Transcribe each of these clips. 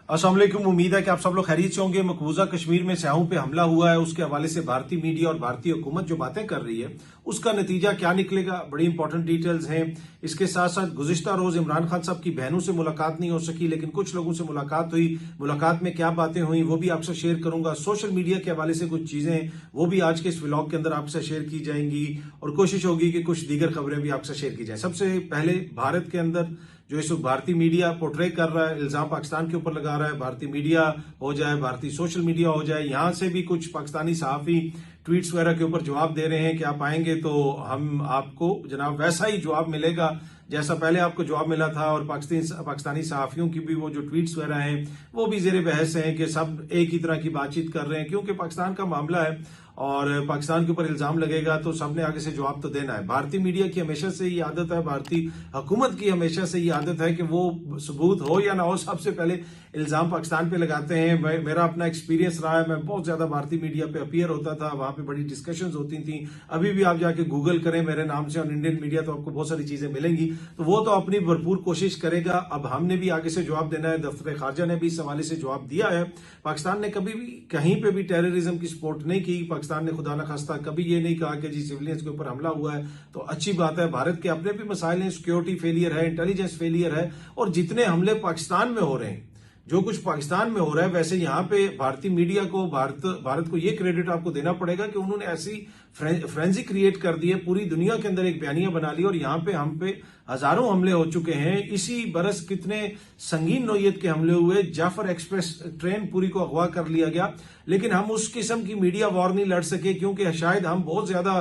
अस्सलाम वालेकुम। उम्मीद है कि आप सब लोग खैरियत से होंगे। मकबूजा कश्मीर में स्याहों पे हमला हुआ है, उसके हवाले से भारतीय मीडिया और भारतीय हुकूमत जो बातें कर रही है उसका नतीजा क्या निकलेगा, बड़ी इंपॉर्टेंट डिटेल्स हैं। इसके साथ साथ गुज़िश्ता रोज इमरान खान साहब की बहनों से मुलाकात नहीं हो सकी, लेकिन कुछ लोगों से मुलाकात हुई। मुलाकात में क्या बातें हुई वो भी आपसे शेयर करूंगा। सोशल मीडिया के हवाले से कुछ चीजें वो भी आज के इस व्लॉग के अंदर आपसे शेयर की जाएंगी और कोशिश होगी कि कुछ दीगर खबरें भी आपसे शेयर की जाए। सबसे पहले भारत के अंदर जो इस भारतीय मीडिया पोर्ट्रे कर रहा है, इल्जाम पाकिस्तान के ऊपर लगा रहा है, भारतीय मीडिया हो जाए, भारतीय सोशल मीडिया हो जाए, यहां से भी कुछ पाकिस्तानी सहाफी ट्वीट्स वगैरह के ऊपर जवाब दे रहे हैं कि आप आएंगे तो हम आपको जनाब वैसा ही जवाब मिलेगा जैसा पहले आपको जवाब मिला था। और पाकिस्तानी सहाफियों की भी वो जो ट्वीट्स वगैरह हैं वो भी जेर बहस हैं कि सब एक ही तरह की बातचीत कर रहे हैं, क्योंकि पाकिस्तान का मामला है और पाकिस्तान के ऊपर इल्जाम लगेगा तो सबने आगे से जवाब तो देना है। भारतीय मीडिया की हमेशा से ये आदत है, भारतीय हुकूमत की हमेशा से ये आदत है कि वो सबूत हो या ना हो सबसे पहले इल्जाम पाकिस्तान पे लगाते हैं। मेरा अपना एक्सपीरियंस रहा है, मैं बहुत ज्यादा भारतीय मीडिया पे अपीयर होता था, वहां पे बड़ी डिस्कशंस होती थी। अभी भी आप जाके गूगल करें मेरे नाम से और इंडियन मीडिया तो आपको बहुत सारी चीजें मिलेंगी। तो वो तो अपनी भरपूर कोशिश करेगा। अब हमने भी आगे से जवाब देना है। दफ्तर खारजा ने भी इस हवाले से जवाब दिया है। पाकिस्तान ने कभी भी कहीं पे भी टेररिज्म की सपोर्ट नहीं की। पाकिस्तान ने खुदा न खास्ता कभी ये नहीं कहा कि जी सिविलियंस के ऊपर हमला हुआ है तो अच्छी बात है। भारत के अपने भी मसाइल हैं, सिक्योरिटी फेलियर है, इंटेलिजेंस फेलियर है, और जितने हमले पाकिस्तान में हो रहे हैं, जो कुछ पाकिस्तान में हो रहा है, वैसे यहां पे भारतीय मीडिया को भारत को ये क्रेडिट आपको देना पड़ेगा कि उन्होंने ऐसी फ्रेंजी क्रिएट कर दी है, पूरी दुनिया के अंदर एक बयानिया बना ली और यहां पे हम पे हजारों हमले हो चुके हैं। इसी बरस कितने संगीन नौयत के हमले हुए, जाफर एक्सप्रेस ट्रेन पूरी को अगवा कर लिया गया, लेकिन हम उस किस्म की मीडिया वॉर नहीं लड़ सके क्योंकि शायद हम बहुत ज्यादा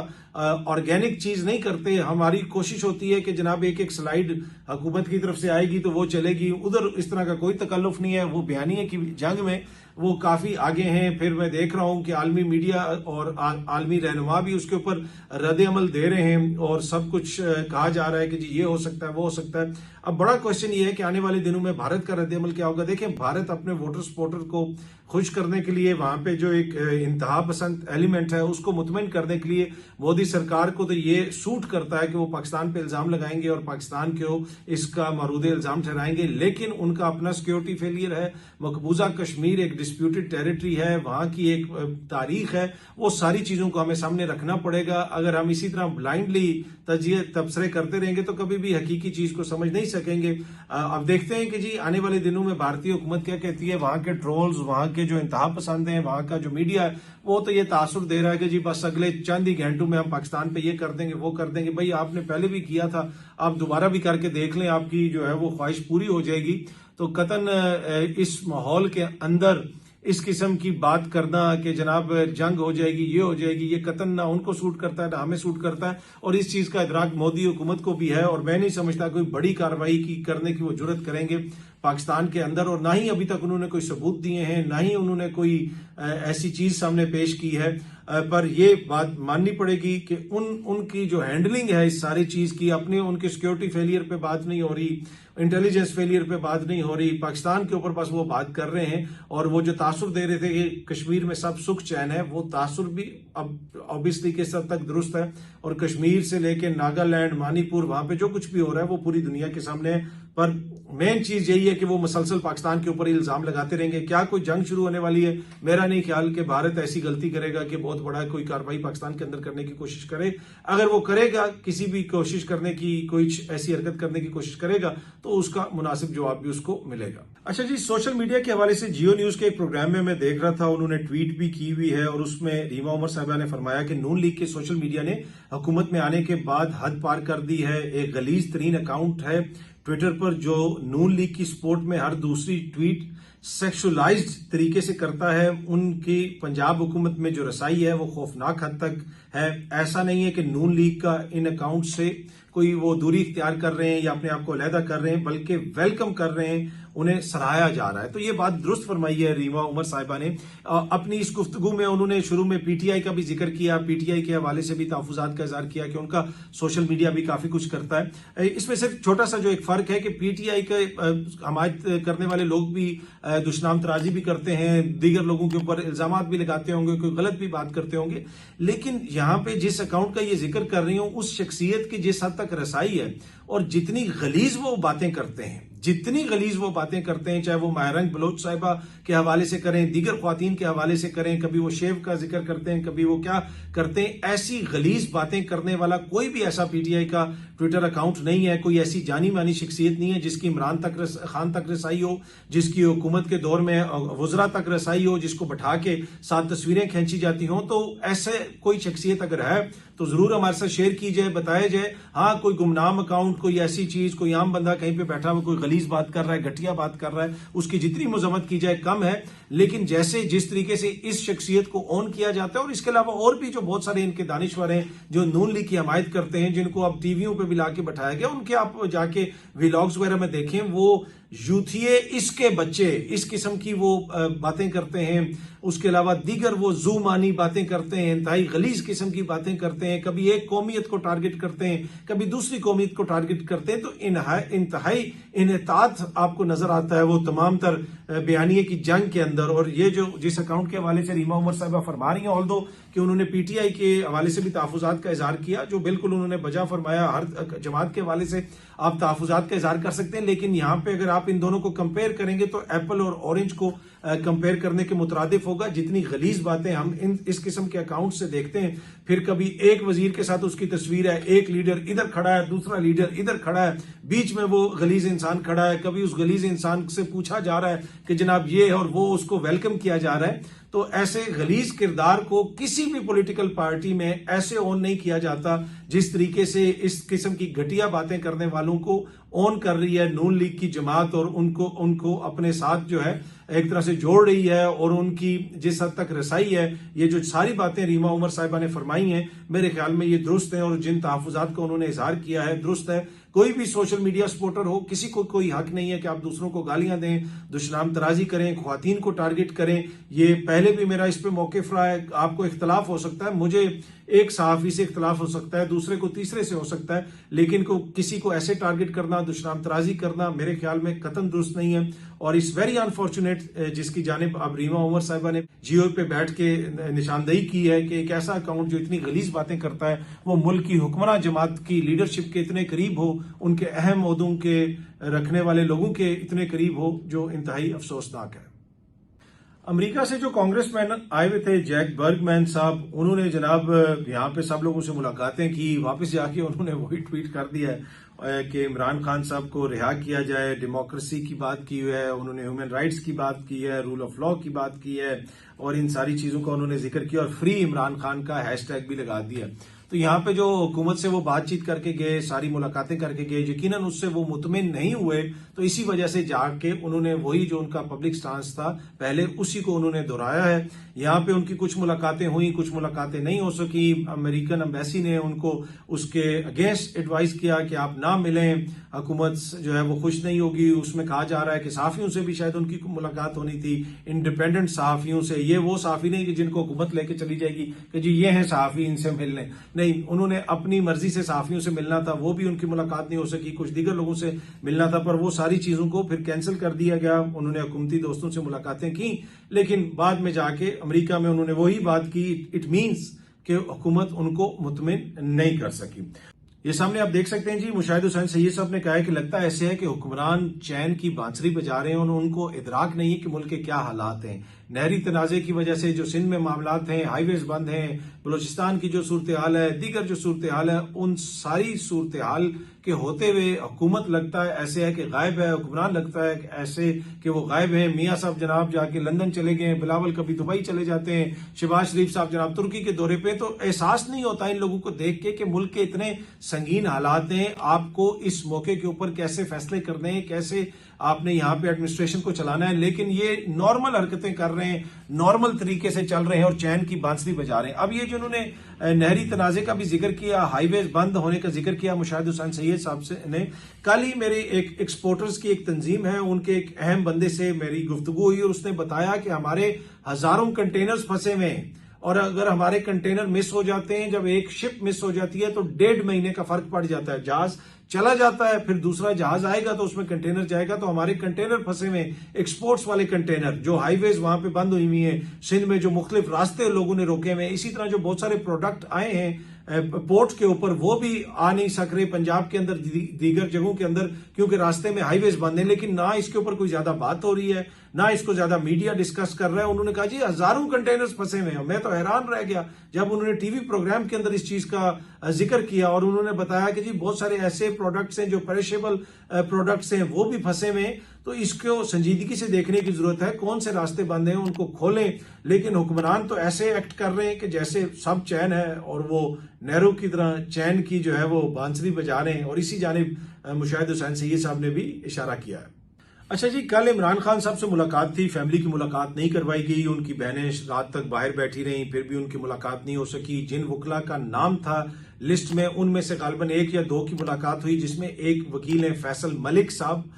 ऑर्गेनिक चीज नहीं करते। हमारी कोशिश होती है कि जनाब एक एक स्लाइड हुकूमत की तरफ से आएगी तो वो चलेगी, उधर इस तरह का कोई तकल्लुफ नहीं है। वो बयानिया की जंग में वो काफी आगे हैं। फिर मैं देख रहा हूं कि आलमी मीडिया और आलमी रहनुमा भी उसके ऊपर रद्द अमल दे रहे हैं और सब कुछ कहा जा रहा है कि जी ये हो सकता है, वो हो सकता है। अब बड़ा क्वेश्चन ये है कि आने वाले दिनों में भारत का रद्द अमल क्या होगा। देखें, भारत अपने वोटर सपोर्टर को खुश करने के लिए, वहां पे जो एक इंतहा पसंद एलिमेंट है उसको मुतमईन करने के लिए मोदी सरकार को तो ये सूट करता है कि वो पाकिस्तान पे इल्जाम लगाएंगे और पाकिस्तान को इसका मरूद इल्जाम ठहराएंगे, लेकिन उनका अपना सिक्योरिटी फेलियर है। मकबूजा कश्मीर एक डिस्प्यूटेड टेरिटरी है, वहां की एक तारीख है, वो सारी चीजों को हमें सामने रखना पड़ेगा। अगर हम इसी तरह ब्लाइंडली तबसरे करते रहेंगे तो कभी भी हकीकी चीज को समझ नहीं सकेंगे। अब देखते हैं कि जी आने वाले दिनों में भारतीय हुकूमत क्या कहती है। वहां के ट्रोल्स, वहां के जो इंतहा पसंद हैं, वहां का जो मीडिया है वो तो ये तासुर दे रहा है कि जी बस अगले चंद ही घंटों में हम पाकिस्तान पे ये कर देंगे, वो कर देंगे। भाई आपने पहले भी किया था, आप दोबारा भी करके देख लें, आपकी जो है वो ख्वाहिश पूरी हो जाएगी। तो कतन इस माहौल के अंदर इस किस्म की बात करना कि जनाब जंग हो जाएगी, ये हो जाएगी, ये कतन ना उनको सूट करता है ना हमें सूट करता है, और इस चीज का इदराक मोदी हुकूमत को भी है। और मैं नहीं समझता कोई बड़ी कार्रवाई करने की वो जुर्रत करेंगे पाकिस्तान के अंदर, और ना ही अभी तक उन्होंने कोई सबूत दिए हैं, ना ही उन्होंने कोई ऐसी चीज सामने पेश की है। पर ये बात माननी पड़ेगी कि उनकी जो हैंडलिंग है इस सारी चीज की, अपने उनके सिक्योरिटी फेलियर पे बात नहीं हो रही, इंटेलिजेंस फेलियर पे बात नहीं हो रही, पाकिस्तान के ऊपर बस वो बात कर रहे हैं। और वो जो तासुर दे रहे थे कि कश्मीर में सब सुख चैन है, वो तासुर भी अब ऑब्वियसली किस हद तक दुरुस्त है। और कश्मीर से लेके नागालैंड, मणिपुर, वहां पे जो कुछ भी हो रहा है वो पूरी दुनिया के सामने है। पर मेन चीज यही है कि वो मुसलसल पाकिस्तान के ऊपर इल्जाम लगाते रहेंगे। क्या कोई जंग शुरू होने वाली है? मेरा नहीं ख्याल कि भारत ऐसी गलती करेगा कि बहुत बड़ा कोई कार्रवाई पाकिस्तान के अंदर करने की कोशिश करे। अगर वो करेगा, किसी भी कोशिश करने की, कोई ऐसी हरकत करने की कोशिश करेगा तो उसका मुनासिब जवाब भी उसको मिलेगा। अच्छा जी, सोशल मीडिया के हवाले से जियो न्यूज के एक प्रोग्राम में मैं देख रहा था, उन्होंने ट्वीट भी की हुई है और उसमें रीमा उमर साहिबा ने फरमाया कि नून लीग के सोशल मीडिया ने हुकूमत में आने के बाद हद पार कर दी है। एक गलीज तरीन अकाउंट है ट्विटर पर जो नून लीग की सपोर्ट में हर दूसरी ट्वीट सेक्सुअलाइज्ड तरीके से करता है। उनकी पंजाब हुकूमत में जो रसाई है वो खौफनाक हद तक है। ऐसा नहीं है कि नून लीग का इन अकाउंट से कोई वो दूरी इख्तियार कर रहे हैं या अपने आप को अलहदा कर रहे हैं, बल्कि वेलकम कर रहे हैं, उन्हें सराहाया जा रहा है। तो ये बात दुरुस्त फरमाई है रीमा उमर साहिबा ने अपनी इस गुफ्तगू में। उन्होंने शुरू में पीटीआई का भी जिक्र किया, पीटीआई के हवाले से भी तहफुजात का इजहार किया कि उनका सोशल मीडिया भी काफी कुछ करता है। इसमें सिर्फ छोटा सा जो एक फर्क है कि पीटीआई के हमायत करने वाले लोग भी दुश्मनाम तराजी भी करते हैं, दीगर लोगों के ऊपर इल्जाम भी लगाते होंगे, कोई गलत भी बात करते होंगे, लेकिन यहाँ पे जिस अकाउंट का ये जिक्र कर रही हूं उस शख्सियत की जिस हद तक रसाई है और जितनी गलीज वो बातें करते हैं, जितनी गलीज वो बातें करते हैं, चाहे वो मायरंग बलोच साहिबा के हवाले से करें, दीगर ख्वातीन के हवाले से करें, कभी वो शेव का जिक्र करते हैं, कभी वो क्या करते हैं, ऐसी गलीज बातें करने वाला कोई भी ऐसा पीटीआई का ट्विटर अकाउंट नहीं है, कोई ऐसी जानी मानी शख्सियत नहीं है जिसकी इमरान खान तक रसाई हो, जिसकी हुकूमत के दौर में वज़रा तक रसाई हो, जिसको बैठा के साथ तस्वीरें खींची जाती हों। तो ऐसे कोई शख्सियत अगर है तो जरूर हमारे साथ शेयर की जाए, बताया जाए। हाँ, कोई गुमनाम अकाउंट, कोई ऐसी चीज, कोई आम बंदा कहीं पे बैठा हुआ कोई गलीज बात कर रहा है, घटिया बात कर रहा है, उसकी जितनी मजम्मत की जाए कम है। लेकिन जैसे जिस तरीके से इस शख्सियत को ऑन किया जाता है, और इसके अलावा और भी जो बहुत सारे इनके दानिश्वर हैं जो नून लीग की हमायत करते हैं, जिनको अब टीवियों पर भी लाके बैठाया गया, उनके आप जाके व्लॉग्स वगैरह में देखें, वो यूथिए इसके बच्चे इस किस्म की वो बातें करते हैं। उसके अलावा दीगर वो जूमानी बातें करते हैं, इंतहाई गलीज किस्म की बातें करते हैं, कभी एक कौमियत को टारगेट करते हैं, कभी दूसरी कौमियत को टारगेट करते हैं। तो इंतहाई इन्हतात आपको नजर आता है वो तमाम तर बयानिए की जंग के अंदर। और ये जो जिस अकाउंट के हवाले से रीमा उमर साहिबा फरमा रही हैं, ऑल्दो कि उन्होंने पीटीआई के हवाले से भी तहफुजात का इजहार किया, जो बिल्कुल उन्होंने बजा फरमाया, हर जमात के हवाले से आप तहफुजात का इजहार कर सकते हैं। लेकिन यहाँ पे अगर आप इन दोनों को कंपेयर करेंगे तो एप्पल और ऑरेंज को कंपेयर करने के मुतरादिफ होगा। जितनी गलीज बातें हम इस किस्म के अकाउंट से देखते हैं, फिर कभी एक वजीर के साथ उसकी तस्वीर है, एक लीडर इधर खड़ा है, दूसरा लीडर इधर खड़ा है, बीच में वो गलीज इंसान खड़ा है, कभी उस गलीज इंसान से पूछा जा रहा है कि जनाब ये है, और वो उसको वेलकम किया जा रहा है। तो ऐसे गलीज किरदार को किसी भी पॉलिटिकल पार्टी में ऐसे ऑन नहीं किया जाता जिस तरीके से इस किस्म की घटिया बातें करने वालों को ऑन कर रही है नून लीग की जमात, और उनको अपने साथ जो है एक तरह से जोड़ रही है, और उनकी जिस हद तक रसाई है। ये जो सारी बातें रीमा उमर साहिबा ने फरमाई हैं, मेरे ख्याल में ये दुरुस्त है, और जिन तहफुजात का उन्होंने इजहार किया है दुरुस्त है। कोई भी सोशल मीडिया सपोर्टर हो, किसी को कोई हक नहीं है कि आप दूसरों को गालियां दें, दुश्मनाम तराजी करें, ख्वातीन को टारगेट करें। ये पहले भी मेरा इस पे मौकिफ रहा है। आपको इख्तलाफ हो सकता है, मुझे एक सहाफी से इख्तलाफ हो सकता है, दूसरे को तीसरे से हो सकता है, लेकिन किसी को ऐसे टारगेट करना, दुश्मनाम तराजी करना मेरे ख्याल में कतन दुरुस्त नहीं है। और इस वेरी अनफॉर्चुनेट जिसकी जानिब अब रीमा उमर साहिबा ने जियो पे बैठ के निशानदेही की है कि एक ऐसा अकाउंट जो इतनी गलीज बातें करता है वो मुल्क की हुक्मरान जमात की लीडरशिप के इतने करीब हो, उनके अहम ओहदों के रखने वाले लोगों के इतने करीब हो, जो इंतहाई अफसोसनाक है। अमेरिका से जो कांग्रेसमैन आए हुए थे, जैक बर्गमैन साहब, उन्होंने जनाब यहाँ पे सब लोगों से मुलाकातें की, वापस जाके उन्होंने वही ट्वीट कर दिया है कि इमरान खान साहब को रिहा किया जाए। डेमोक्रेसी की बात की है उन्होंने, ह्यूमन राइट्स की बात की है, रूल ऑफ लॉ की बात की है, और इन सारी चीजों का उन्होंने जिक्र किया, और फ्री इमरान खान का हैशटैग भी लगा दिया। तो यहाँ पे जो हुकूमत से वो बातचीत करके गए, सारी मुलाकातें करके गए, यकीनन उससे वो मुतमिन नहीं हुए, तो इसी वजह से जाके उन्होंने वही जो उनका पब्लिक स्टांस था पहले, उसी को उन्होंने दोहराया है। यहाँ पे उनकी कुछ मुलाकातें हुई, कुछ मुलाकातें नहीं हो सकी। अमेरिकन एम्बेसी ने उनको उसके अगेंस्ट एडवाइस किया कि आप ना मिलें, हुकूमत जो है वो खुश नहीं होगी। उसमें कहा जा रहा है कि सहाफियों से भी शायद उनकी मुलाकात होनी थी, इंडिपेंडेंट सहाफियों से। ये वो सहाफी नहीं कि जिनको हुकूमत लेके चली जाएगी कि जी ये हैं सहाफी, इनसे मिल लें, नहीं, उन्होंने अपनी मर्जी से सहाफियों से मिलना था, वो भी उनकी मुलाकात नहीं हो सकी। कुछ दीगर लोगों से मिलना था, पर वो सारी चीजों को फिर कैंसिल कर दिया गया। उन्होंने हुकूमती दोस्तों से मुलाकातें की, लेकिन बाद में जाके अमेरिका में उन्होंने वही बात की। इट मीन्स कि हुकूमत उनको मुतमिन नहीं कर सकी। ये सामने आप देख सकते हैं जी, मुशाहिद हुसैन सैयद साहब ने कहा है कि लगता ऐसे है कि हुक्मरान चैन की बांसुरी बजा रहे हैं और उनको इदराक नहीं है कि मुल्क के क्या हालात हैं। नहरी तनाजे की वजह से जो सिंध में मामलात हैं, हाईवेज बंद हैं, बलूचिस्तान की जो सूरत हाल है, दीगर जो सूरत हाल है, उन सारी सूरत हाल के होते हुए हुकूमत लगता है ऐसे है कि गायब है, हुक्मरान लगता है कि ऐसे कि वो गायब है। मियाँ साहब जनाब जाके लंदन चले गए, बिलावल कभी दुबई चले जाते हैं, शहबाज शरीफ साहब जनाब तुर्की के दौरे पे। तो एहसास नहीं होता इन लोगों को देख के कि मुल्क के इतने संगीन हालात हैं, आपको इस मौके के ऊपर कैसे फैसले करने हैं, कैसे आपने यहाँ पे एडमिनिस्ट्रेशन को चलाना है। लेकिन ये नॉर्मल हरकतें कर रहे हैं, नॉर्मल तरीके से चल रहे हैं और चैन की बांसुरी बजा रहे हैं। अब ये जो उन्होंने नहरी तनाजे का भी जिक्र किया, हाईवेज बंद होने का जिक्र किया मुशाहिद हुसैन सैयद साहब से ने, कल ही मेरे एक एक्सपोर्टर्स की एक तंजीम है, उनके एक अहम बंदे से मेरी गुफ्तगू हुई और उसने बताया कि हमारे हजारों कंटेनर्स फंसे हुए हैं और अगर हमारे कंटेनर मिस हो जाते हैं, जब एक शिप मिस हो जाती है तो 1.5 महीने का फर्क पड़ जाता है। जहाज चला जाता है, फिर दूसरा जहाज आएगा तो उसमें कंटेनर जाएगा, तो हमारे कंटेनर फंसे हुए, एक्सपोर्ट्स वाले कंटेनर, जो हाईवेज वहां पे बंद हुई हुई है, सिंध में जो मुख्तलिफ रास्ते लोगों ने रोके हुए, इसी तरह जो बहुत सारे प्रोडक्ट आए हैं पोर्ट के ऊपर, वो भी आ नहीं सक रहे पंजाब के अंदर, दीगर जगहों के अंदर, क्योंकि रास्ते में हाईवेज बंद है। लेकिन ना इसके ऊपर कोई ज्यादा बात हो रही है, ना इसको ज्यादा मीडिया डिस्कस कर रहा है। उन्होंने कहा जी हजारों कंटेनर्स फंसे हुए हैं। मैं तो हैरान रह गया जब उन्होंने टीवी प्रोग्राम के अंदर इस चीज का जिक्र किया, और उन्होंने बताया कि जी बहुत सारे ऐसे प्रोडक्ट्स हैं जो पेरिशेबल प्रोडक्ट्स हैं, वो भी फंसे हुए हैं। तो इसको संजीदगी से देखने की जरूरत है, कौन से रास्ते बंद हैं उनको खोलें। लेकिन हुक्मरान तो ऐसे एक्ट कर रहे हैं कि जैसे सब चैन है और वो नेहरू की तरह चैन की जो है वो बांसुरी बजा रहे हैं। और इसी जानिब मुशाहिद हुसैन सैयद साहब ने भी इशारा किया है। अच्छा जी, कल इमरान खान साहब से मुलाकात थी, फैमिली की मुलाकात नहीं करवाई गई। उनकी बहनें रात तक बाहर बैठी रहीं, फिर भी उनकी मुलाकात नहीं हो सकी। जिन वकला का नाम था लिस्ट में, उनमें से गालिबन 1 या 2 की मुलाकात हुई, जिसमें एक वकील हैं फैसल मलिक साहब,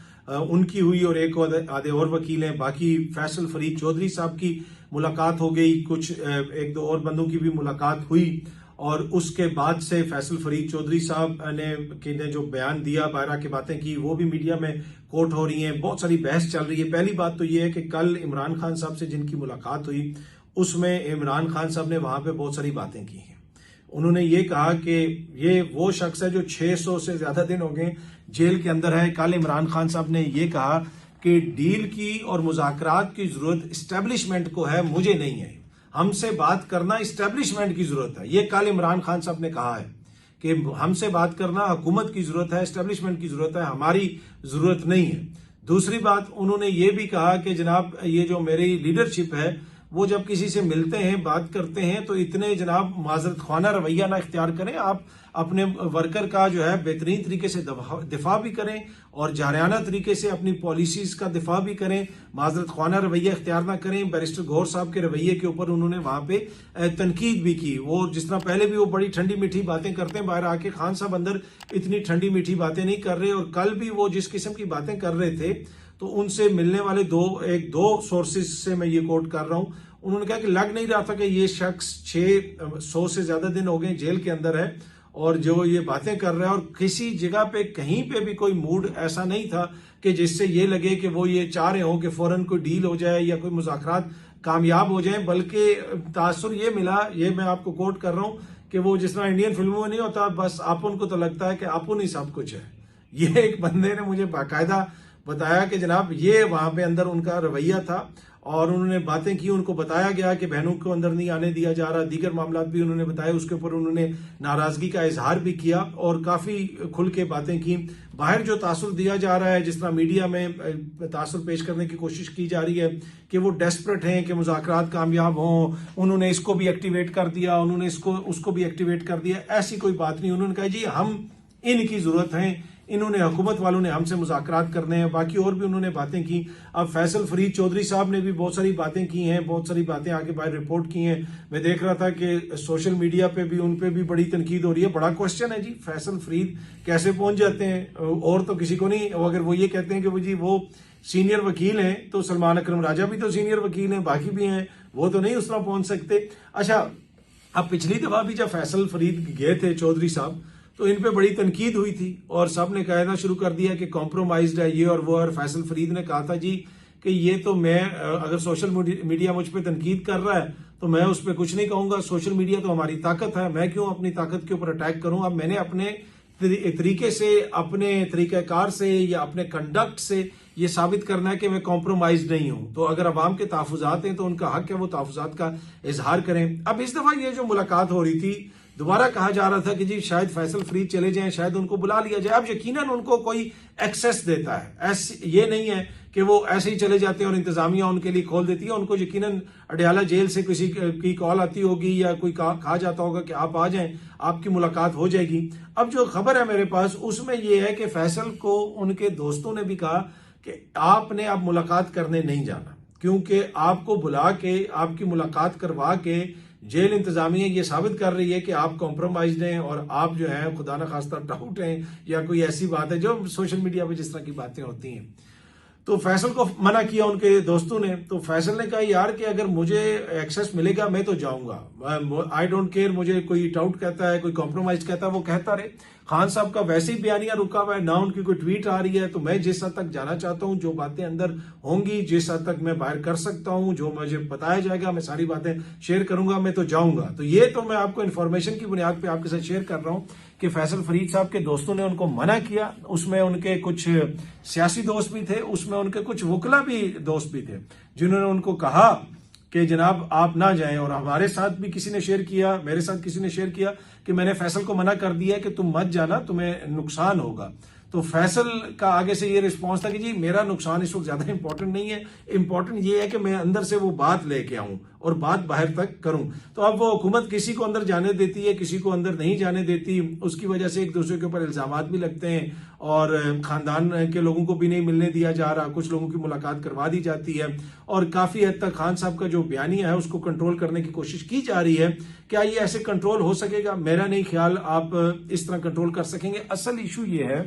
उनकी हुई, और एक आधे और वकील हैं। बाकी फैसल फरीद चौधरी साहब की मुलाकात हो गई, कुछ 1-2 और बंदों की भी मुलाकात हुई। और उसके बाद से फैसल फरीद चौधरी साहब ने जो बयान दिया, बाहर आके बातें की, वो भी मीडिया में कोट हो रही हैं। बहुत सारी बहस चल रही है। पहली बात तो ये है कि कल इमरान खान साहब से जिनकी मुलाकात हुई, उसमें इमरान खान साहब ने वहां पे बहुत सारी बातें की हैं। उन्होंने ये कहा कि ये वो शख्स है जो 600 से ज्यादा दिन हो गए जेल के अंदर है। कल इमरान खान साहब ने ये कहा कि डील की और मुज़ाकरात की जरूरत इस्टेब्लिशमेंट को है, मुझे नहीं है। हमसे बात करना इस्टेब्लिशमेंट की जरूरत है। ये कल इमरान खान साहब ने कहा है कि हमसे बात करना हुकूमत की जरूरत है, इस्टेब्लिशमेंट की जरूरत है, हमारी जरूरत नहीं है। दूसरी बात उन्होंने ये भी कहा कि जनाब ये जो मेरी लीडरशिप है, वो जब किसी से मिलते हैं, बात करते हैं, तो इतने जनाब माजरत खाना रवैया ना इख्तियार करें। आप अपने वर्कर का जो है बेहतरीन तरीके से दिफा भी करें और जारियाना तरीके से अपनी पॉलिसीज का दिफा भी करें। माजरत खाना रवैया इख्तियार ना करें। बैरिस्टर गौर साहब के रवैये के ऊपर उन्होंने वहां पे तनकीद भी की। वो जिस तरह पहले भी वो बड़ी ठंडी मीठी बातें करते हैं, बाहर आके खान साहब अंदर इतनी ठंडी मीठी बातें नहीं कर रहे। और कल भी वो जिस किस्म की बातें कर रहे थे, तो उनसे मिलने वाले दो सोर्सेज से मैं ये कोट कर रहा हूं। उन्होंने कहा कि लग नहीं रहा था कि ये शख्स 600 से ज्यादा दिन हो गए जेल के अंदर है और जो ये बातें कर रहा है, और किसी जगह पे कहीं पे भी कोई मूड ऐसा नहीं था कि जिससे ये लगे कि वो ये चाह रहे हो कि फौरन कोई डील हो जाए या कोई मुज़ाकरात कामयाब हो जाए। बल्कि तासुर ये मिला, ये मैं आपको कोट कर रहा हूं, कि वो जिस तरह इंडियन फिल्मों में नहीं होता, बस अपन को तो लगता है कि अपन ही सब कुछ है। ये एक बंदे ने मुझे बाकायदा बताया कि जनाब ये वहां पे अंदर उनका रवैया था। और उन्होंने बातें की, उनको बताया गया कि बहनों को अंदर नहीं आने दिया जा रहा, दीगर मामला भी उन्होंने बताया। उसके ऊपर उन्होंने नाराजगी का इजहार भी किया और काफी खुल के बातें की। बाहर जो तासुर दिया जा रहा है, जिस तरह मीडिया में तासुर पेश करने की कोशिश की जा रही है कि वो डेस्परेट हैं कि मुज़ाकरात कामयाब हों, उन्होंने इसको भी एक्टिवेट कर दिया, उन्होंने उसको भी एक्टिवेट कर दिया, ऐसी कोई बात नहीं। उन्होंने कहा जी हम इनकी जरूरत है, इन्होंने हुकूमत वालों ने हमसे मुज़ाकरात करने हैं। बाकी और भी उन्होंने बातें की। अब फैसल फरीद चौधरी साहब ने भी बहुत सारी बातें की हैं, बहुत सारी बातें आगे बाहर रिपोर्ट की हैं। मैं देख रहा था कि सोशल मीडिया पे भी उन पे भी बड़ी तनकीद हो रही है। बड़ा क्वेश्चन है जी, फैसल फरीद कैसे पहुंच जाते हैं? और तो किसी को नहीं। अगर वो ये कहते हैं कि वो जी वो सीनियर वकील हैं, तो सलमान अकरम राजा भी तो सीनियर वकील हैं, बाकी भी हैं, वो तो नहीं उस तरह पहुंच सकते। अच्छा, अब पिछली दफा भी जब फैसल फरीद गए थे चौधरी साहब, तो इन पे बड़ी तनकीद हुई थी और सब ने कहना शुरू कर दिया कि कॉम्प्रोमाइज्ड है ये और वो। और फैसल फरीद ने कहा था जी कि ये तो मैं, अगर सोशल मीडिया मुझ पे तनकीद कर रहा है तो मैं उस पर कुछ नहीं कहूंगा। सोशल मीडिया तो हमारी ताकत है, मैं क्यों अपनी ताकत के ऊपर अटैक करूं। अब मैंने अपने तरीके से, अपने तरीक़ाकार से या अपने कंडक्ट से ये साबित करना है कि मैं कॉम्प्रोमाइज नहीं हूं। तो अगर अवाम के तहफ़्फ़ुज़ात हैं तो उनका हक है वो तहफ़्फ़ुज़ात का इजहार करें। अब इस दफा ये जो मुलाकात हो रही थी, दोबारा कहा जा रहा था कि जी शायद फैसल फरीद चले जाएं, शायद उनको बुला लिया जाए। अब यकीनन उनको कोई एक्सेस देता है, ऐसे ये नहीं है कि वो ऐसे ही चले जाते हैं और इंतजामिया उनके लिए खोल देती है। उनको यकीनन अडयाला जेल से किसी की कॉल आती होगी या कोई कहा जाता होगा कि आप आ जाएं, आपकी मुलाकात हो जाएगी। अब जो खबर है मेरे पास, उसमें यह है कि फैसल को उनके दोस्तों ने भी कहा कि आपने अब मुलाकात करने नहीं जाना, क्योंकि आपको बुला के, आपकी मुलाकात करवा के जेल इंतजामिया ये साबित कर रही है कि आप कॉम्प्रोमाइज्ड हैं और आप जो है खुदा न खास्ता डाउट हैं या कोई ऐसी बात है जो सोशल मीडिया पे जिस तरह की बातें होती हैं। तो फैसल को मना किया उनके दोस्तों ने। तो फैसल ने कहा यार कि अगर मुझे एक्सेस मिलेगा मैं तो जाऊंगा, आई डोंट केयर, मुझे कोई डाउट कहता है, कोई कॉम्प्रोमाइज कहता है वो कहता रहे। खान साहब का वैसे ही बयानिया रुका हुआ है, ना उनकी कोई ट्वीट आ रही है, तो मैं जिस हद तक जाना चाहता हूं, जो बातें अंदर होंगी, जिस हद तक मैं बाहर कर सकता हूं, जो मुझे बताया जाएगा, मैं सारी बातें शेयर करूंगा, मैं तो जाऊंगा। तो ये तो मैं आपको इन्फॉर्मेशन की बुनियाद पे आपके साथ शेयर कर रहा हूं कि फैसल फरीद साहब के दोस्तों ने उनको मना किया। उसमें उनके कुछ सियासी दोस्त भी थे, उसमें उनके कुछ वकला भी दोस्त भी थे, जिन्होंने उनको कहा कि जनाब आप ना जाएं। और हमारे साथ भी किसी ने शेयर किया, मेरे साथ किसी ने शेयर किया कि मैंने फैसल को मना कर दिया कि तुम मत जाना, तुम्हें नुकसान होगा। तो फैसल का आगे से ये रिस्पॉन्स था कि जी मेरा नुकसान इस वक्त ज्यादा इंपॉर्टेंट नहीं है, इंपॉर्टेंट ये है कि मैं अंदर से वो बात लेके आऊं और बात बाहर तक करूं। तो अब वो हुकूमत किसी को अंदर जाने देती है, किसी को अंदर नहीं जाने देती, उसकी वजह से एक दूसरे के ऊपर इल्जामात भी लगते हैं और खानदान के लोगों को भी नहीं मिलने दिया जा रहा, कुछ लोगों की मुलाकात करवा दी जाती है और काफी हद तक खान साहब का जो बयानिया है उसको कंट्रोल करने की कोशिश की जा रही है। क्या ये ऐसे कंट्रोल हो सकेगा? मेरा नहीं ख्याल आप इस तरह कंट्रोल कर सकेंगे। असल इशू ये है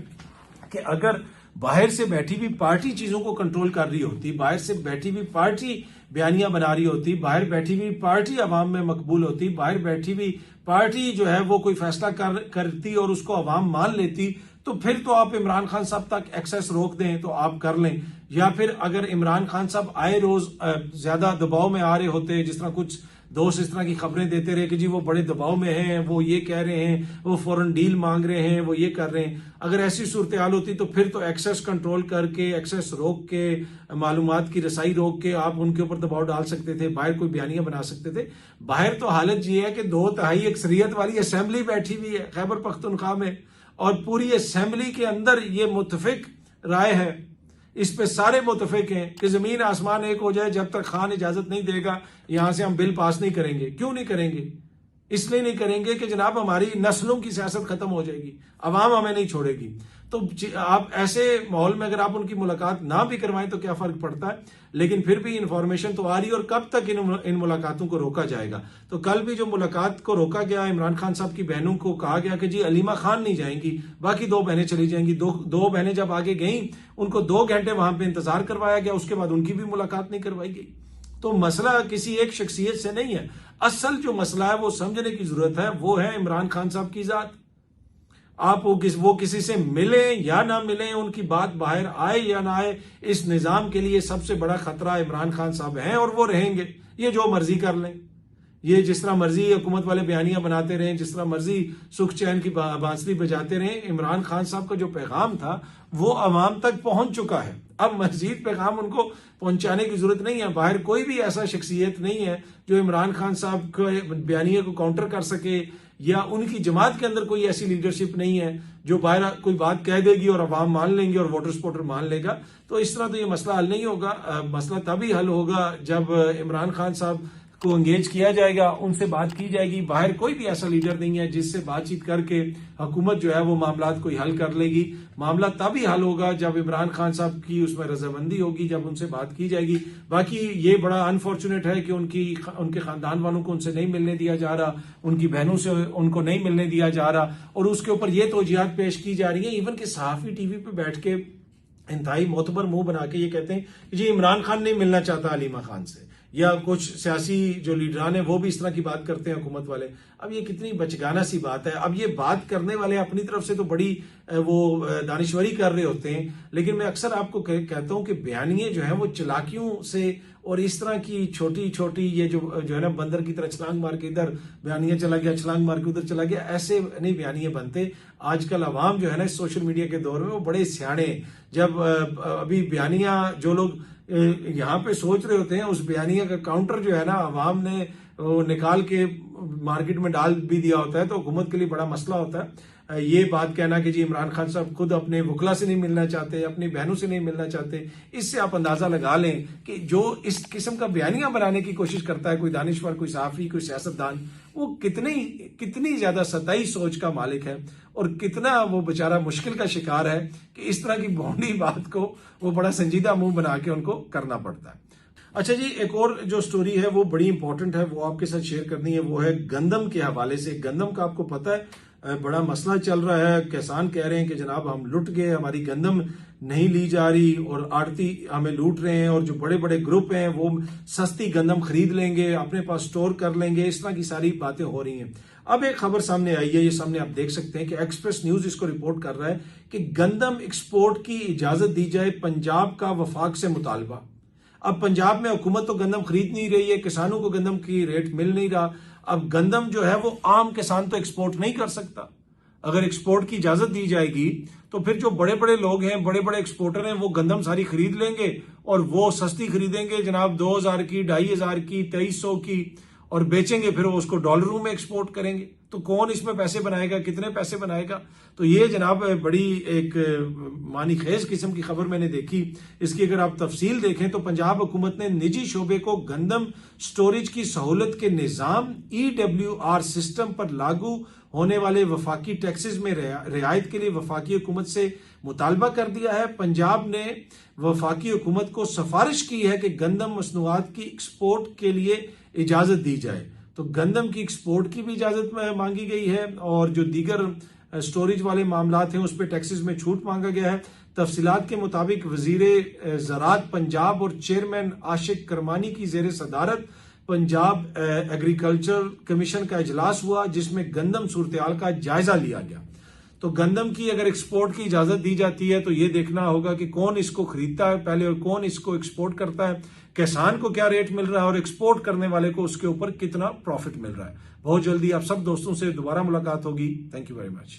कि अगर बाहर से बैठी हुई पार्टी चीजों को कंट्रोल कर रही होती, बाहर से बैठी हुई पार्टी बयानियां बना रही होती, बाहर बैठी हुई पार्टी अवाम में मकबूल होती, बाहर बैठी हुई पार्टी जो है वो कोई फैसला करती और उसको अवाम मान लेती, तो फिर तो आप इमरान खान साहब तक एक्सेस रोक दें तो आप कर लें। या फिर अगर इमरान खान साहब आए रोज ज्यादा दबाव में आ रहे होते, जिस तरह कुछ दोस्त इस तरह की खबरें देते रहे कि जी वो बड़े दबाव में हैं, वो ये कह रहे हैं, वो फौरन डील मांग रहे हैं, वो ये कर रहे हैं, अगर ऐसी सूरत हाल होती तो फिर तो एक्सेस कंट्रोल करके, एक्सेस रोक के, मालूमात की रसाई रोक के आप उनके ऊपर दबाव डाल सकते थे, बाहर कोई बयानियां बना सकते थे। बाहर तो हालत ये है कि 2/3 अक्सरियत वाली असेंबली बैठी हुई है खैबर पख्तूनख्वा में और पूरी असेंबली के अंदर ये मुतफिक राय है, इस पे सारे मुतफिक हैं कि जमीन आसमान एक हो जाए, जब तक खान इजाजत नहीं देगा यहां से हम बिल पास नहीं करेंगे। क्यों नहीं करेंगे? इसलिए नहीं करेंगे कि जनाब हमारी नस्लों की सियासत खत्म हो जाएगी, अवाम हमें नहीं छोड़ेगी। तो आप ऐसे माहौल में अगर आप उनकी मुलाकात ना भी करवाएं तो क्या फर्क पड़ता है, लेकिन फिर भी इंफॉर्मेशन तो आ रही है और कब तक इन मुलाकातों को रोका जाएगा। तो कल भी जो मुलाकात को रोका गया, इमरान खान साहब की बहनों को कहा गया कि जी अलीमा खान नहीं जाएंगी, बाकी 2 बहनें चली जाएंगी। दो बहनें जब आगे गई उनको 2 घंटे वहां पे इंतजार करवाया गया, उसके बाद उनकी भी मुलाकात नहीं करवाई गई। तो मसला किसी एक शख्सियत से नहीं है, असल जो मसला है वो समझने की जरूरत है, वो है इमरान खान साहब की जात। आप वो किसी से मिले या ना मिले, उनकी बात बाहर आए या ना आए, इस निजाम के लिए सबसे बड़ा खतरा इमरान खान साहब हैं और वो रहेंगे। ये जो मर्जी कर लें, ये जिस तरह मर्जी हुकूमत वाले बयानियां बनाते रहे, जिस तरह मर्जी सुख चैन की बांसुरी बजाते रहे, इमरान खान साहब का जो पैगाम था वो अवाम तक पहुंच चुका है। अब मजीद पैगाम उनको पहुंचाने की जरूरत नहीं है। बाहर कोई भी ऐसा शख्सियत नहीं है जो इमरान खान साहब के बयानिया को काउंटर कर सके, या उनकी जमात के अंदर कोई ऐसी लीडरशिप नहीं है जो बाहर कोई बात कह देगी और अवाम मान लेंगे और वोटर सपोर्टर मान लेगा। तो इस तरह तो ये मसला हल नहीं होगा। मसला तभी हल होगा जब इमरान खान साहब को एंगेज किया जाएगा, उनसे बात की जाएगी। बाहर कोई भी ऐसा लीडर नहीं है जिससे बातचीत करके हुकूमत जो है वो मामलात को हल कर लेगी। मामला तभी हल होगा जब इमरान खान साहब की उसमें रजामंदी होगी, जब उनसे बात की जाएगी। बाकी ये बड़ा अनफॉर्चुनेट है कि उनके खानदान वालों को उनसे नहीं मिलने दिया जा रहा, उनकी बहनों से उनको नहीं मिलने दिया जा रहा और उसके ऊपर ये तोजियात पेश की जा रही है। इवन कि सहाफी टीवी पे बैठ के इंतहाई मोतबर मुंह बना के ये कहते हैं कि जी इमरान खान नहीं मिलना चाहता अलीमा खान से, या कुछ सियासी जो लीडरान है वो भी इस तरह की बात करते हैं हुकूमत वाले। अब ये कितनी बचगाना सी बात है। अब ये बात करने वाले अपनी तरफ से तो बड़ी वो दानिशवरी कर रहे होते हैं, लेकिन मैं अक्सर आपको कहता हूं कि बयानिए जो है वो चालाकियों से और इस तरह की छोटी छोटी ये जो है ना बंदर की तरह छलांग मार के इधर बयानिया चला गया, छलांग मार के उधर चला गया, ऐसे नहीं बयानिए बनते। आजकल अवाम जो है ना सोशल मीडिया के दौर में वो बड़े सियाणे, जब अभी बयानिया जो लोग यहाँ पे सोच रहे होते हैं उस बयानिया का काउंटर जो है ना अवाम ने निकाल के मार्केट में डाल भी दिया होता है, तो हुकूमत के लिए बड़ा मसला होता है। ये बात कहना कि जी इमरान खान साहब खुद अपने वकला से नहीं मिलना चाहते, अपनी बहनों से नहीं मिलना चाहते, इससे आप अंदाजा लगा लें कि जो इस किस्म का बयानिया बनाने की कोशिश करता है कोई दानिश्वर, कोई सहाफी, कोई सियासतदान, वो कितनी ज्यादा सतही सोच का मालिक है और कितना वो बेचारा मुश्किल का शिकार है कि इस तरह की भौंडी बात को वो बड़ा संजीदा मुंह बना के उनको करना पड़ता है। अच्छा जी, एक और जो स्टोरी है वो बड़ी इंपॉर्टेंट है, वो आपके साथ शेयर करनी है। वो है गंदम के हवाले से। गंदम का आपको पता है बड़ा मसला चल रहा है। किसान कह रहे हैं कि जनाब हम लुट गए, हमारी गंदम नहीं ली जा रही और आड़ती हमें लूट रहे हैं, और जो बड़े बड़े ग्रुप हैं वो सस्ती गंदम खरीद लेंगे, अपने पास स्टोर कर लेंगे, इस तरह की सारी बातें हो रही हैं। अब एक खबर सामने आई है, ये सामने आप देख सकते हैं कि एक्सप्रेस न्यूज इसको रिपोर्ट कर रहा है कि गंदम एक्सपोर्ट की इजाजत दी जाए, पंजाब का वफाक से मुतालबा। अब पंजाब में हुकूमत तो गंदम खरीद नहीं रही है, किसानों को गंदम की रेट मिल नहीं रहा। अब गंदम जो है वो आम किसान तो एक्सपोर्ट नहीं कर सकता। अगर एक्सपोर्ट की इजाजत दी जाएगी तो फिर जो बड़े बड़े लोग हैं, बड़े बड़े एक्सपोर्टर हैं, वो गंदम सारी खरीद लेंगे और वो सस्ती खरीदेंगे जनाब, 2000 की, 2500 की, 2300 की, और बेचेंगे, फिर वो उसको डॉलरों में एक्सपोर्ट करेंगे। तो कौन इसमें पैसे बनाएगा, कितने पैसे बनाएगा? तो ये जनाब बड़ी एक मानी खेज किस्म की खबर मैंने देखी। इसकी अगर आप तफसील देखें तो पंजाब हुकूमत ने निजी शोबे को गंदम स्टोरेज की सहूलत के निज़ाम EWR सिस्टम पर लागू होने वाले वफाकी टैक्सेस में रियायत के लिए वफाकी हुकूमत से मुतालबा कर दिया है। पंजाब ने वफाकी हुकूमत को सिफारिश की है कि गंदम मसनूआत की एक्सपोर्ट के लिए इजाजत दी जाए। तो गंदम की एक्सपोर्ट की भी इजाजत मांगी गई है, और जो दीगर स्टोरेज वाले मामलात हैं उस पर टैक्सेस में छूट मांगा गया है। तफसीलात के मुताबिक वजीर ज़राअत पंजाब और चेयरमैन आशिक करमानी की जेर सदारत पंजाब एग्रीकल्चर कमीशन का इजलास हुआ, जिसमें गंदम सूरत-ए-हाल का जायजा लिया गया। तो गंदम की अगर एक्सपोर्ट की इजाजत दी जाती है तो ये देखना होगा कि कौन इसको खरीदता है पहले और कौन इसको एक्सपोर्ट करता है, किसान को क्या रेट मिल रहा है और एक्सपोर्ट करने वाले को उसके ऊपर कितना प्रॉफिट मिल रहा है। बहुत जल्दी आप सब दोस्तों से दोबारा मुलाकात होगी। Thank you very much.